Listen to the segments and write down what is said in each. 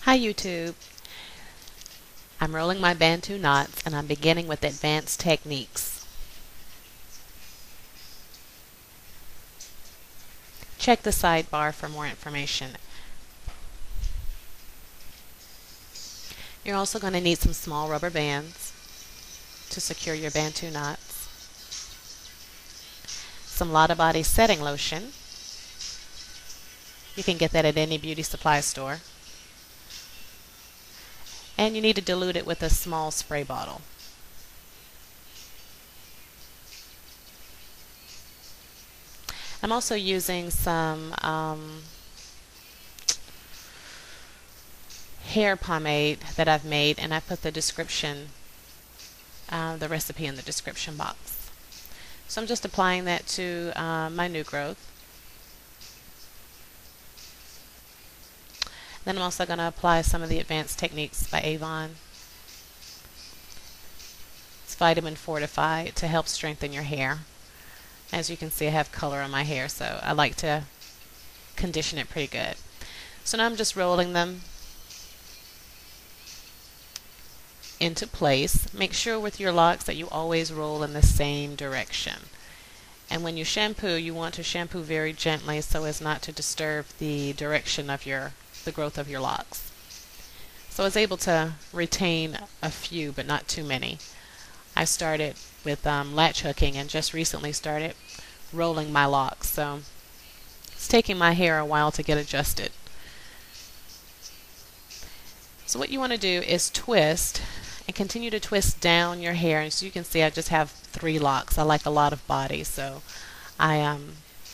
Hi YouTube. I'm rolling my bantu knots and I'm beginning with advanced techniques. Check the sidebar for more information. You're also going to need some small rubber bands to secure your bantu knots, some Lottabody setting lotion. You can get that at any beauty supply store. And you need to dilute it with a small spray bottle. I'm also using some hair pomade that I've made, and I put the recipe in the description box. So I'm just applying that to my new growth. Then I'm also going to apply some of the Advanced Techniques by AVON. It's vitamin fortified to help strengthen your hair. As you can see, I have color on my hair, so I like to condition it pretty good. So now I'm just rolling them into place. Make sure with your locks that you always roll in the same direction. And when you shampoo, you want to shampoo very gently so as not to disturb the direction of the growth of your locks. So I was able to retain a few, but not too many. I started with latch hooking and just recently started rolling my locks, so it's taking my hair a while to get adjusted. So what you want to do is twist and continue to twist down your hair. As you can see, I just have 3 locks. I like a lot of body, so I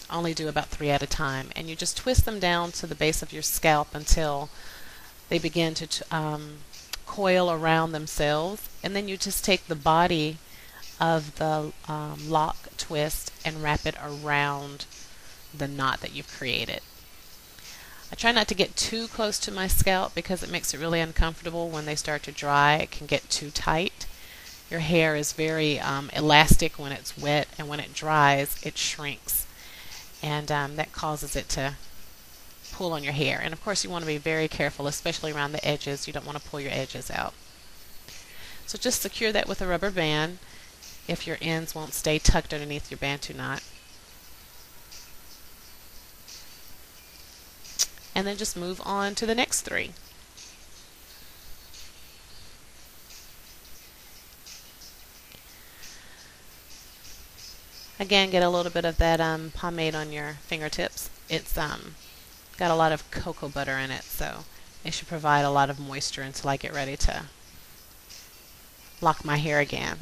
only do about 3 at a time. And you just twist them down to the base of your scalp until they begin to coil around themselves. And then you just take the body of the lock twist and wrap it around the knot that you've created. I try not to get too close to my scalp because it makes it really uncomfortable when they start to dry. It can get too tight. Your hair is very elastic when it's wet, and when it dries it shrinks, and that causes it to pull on your hair. And of course you want to be very careful, especially around the edges. You don't want to pull your edges out. So just secure that with a rubber band if your ends won't stay tucked underneath your bantu knot. And then just move on to the next 3. Again, get a little bit of that pomade on your fingertips. It's got a lot of cocoa butter in it, so it should provide a lot of moisture until I get ready to lock my hair again,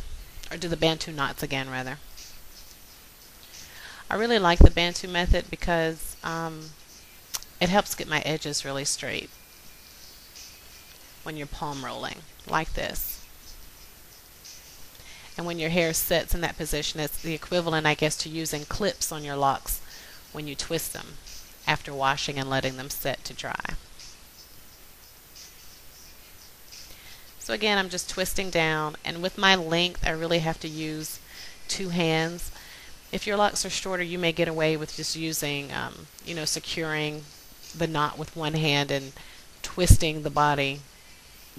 or do the bantu knots again rather. I really like the bantu method because it helps get my edges really straight when you're palm rolling like this. And when your hair sits in that position, it's the equivalent, I guess, to using clips on your locks when you twist them after washing and letting them set to dry. So again, I'm just twisting down, and with my length I really have to use 2 hands. If your locks are shorter, you may get away with just using securing the knot with 1 hand and twisting the body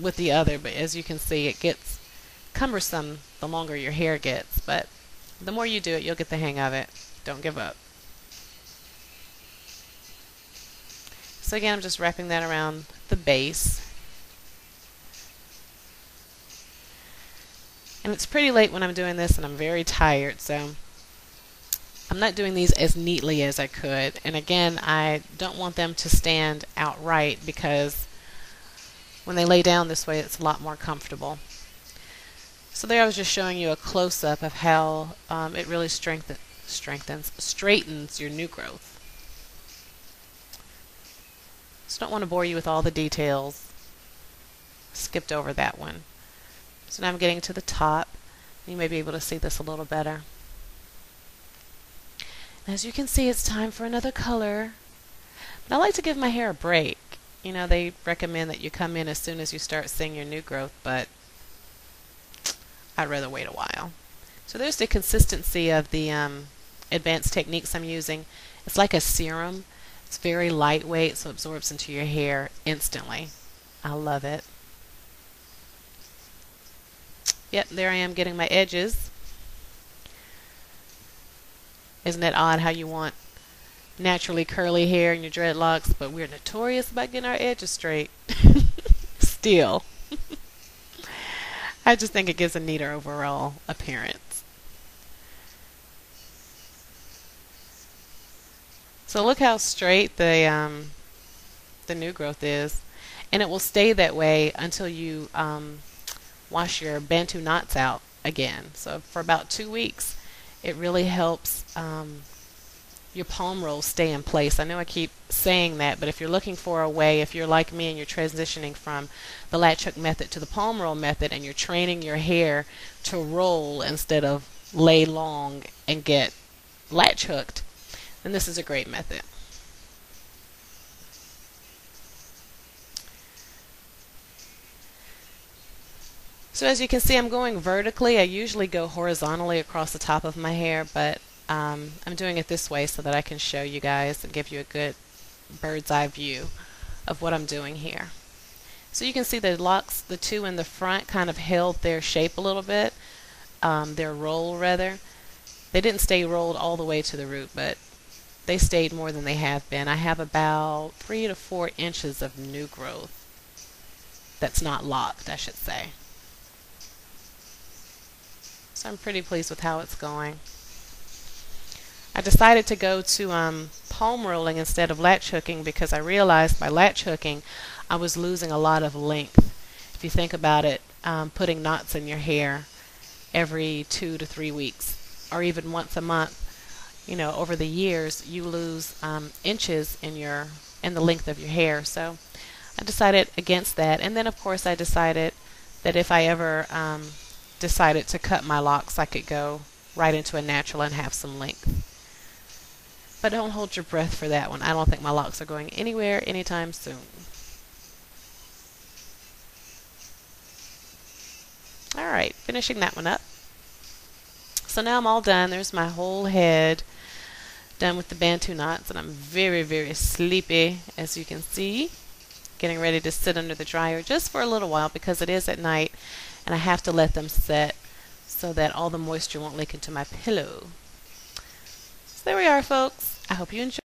with the other, but as you can see, it gets cumbersome the longer your hair gets, but the more you do it, you'll get the hang of it. Don't give up. So again, I'm just wrapping that around the base. And it's pretty late when I'm doing this, and I'm very tired, so I'm not doing these as neatly as I could. And again, I don't want them to stand outright because when they lay down this way, it's a lot more comfortable. So there I was just showing you a close-up of how it really straightens your new growth. So don't want to bore you with all the details. Skipped over that one. So now I'm getting to the top. You may be able to see this a little better. As you can see, it's time for another color. But I like to give my hair a break. You know, they recommend that you come in as soon as you start seeing your new growth, but I'd rather wait a while. So there's the consistency of the advanced techniques I'm using. It's like a serum. It's very lightweight, so it absorbs into your hair instantly. I love it. Yep, there I am getting my edges. Isn't it odd how you want naturally curly hair in your dreadlocks, but we're notorious about getting our edges straight? Still. I just think it gives a neater overall appearance. So look how straight the new growth is, and it will stay that way until you wash your bantu knots out again. So for about 2 weeks, it really helps your palm rolls stay in place. I know I keep saying that, but if you're looking for a way, if you're like me and you're transitioning from the latch hook method to the palm roll method, and you're training your hair to roll instead of lay long and get latch hooked, then this is a great method. So as you can see, I'm going vertically. I usually go horizontally across the top of my hair, but I'm doing it this way so that I can show you guys and give you a good bird's eye view of what I'm doing here. So you can see the locks, the two in the front, kind of held their shape a little bit, their roll rather. They didn't stay rolled all the way to the root, but they stayed more than they have been. I have about 3 to 4 inches of new growth that's not locked, I should say. So I'm pretty pleased with how it's going. I decided to go to palm rolling instead of latch hooking because I realized by latch hooking I was losing a lot of length. If you think about it, putting knots in your hair every 2 to 3 weeks or even once a month, you know, over the years you lose inches in the length of your hair. So I decided against that, and then of course I decided that if I ever decided to cut my locks, I could go right into a natural and have some length. But don't hold your breath for that one. I don't think my locks are going anywhere anytime soon. Alright, finishing that one up. So now I'm all done. There's my whole head done with the bantu knots, and I'm very, very sleepy, as you can see. Getting ready to sit under the dryer just for a little while because it is at night and I have to let them set so that all the moisture won't leak into my pillow. So there we are, folks. I hope you enjoyed.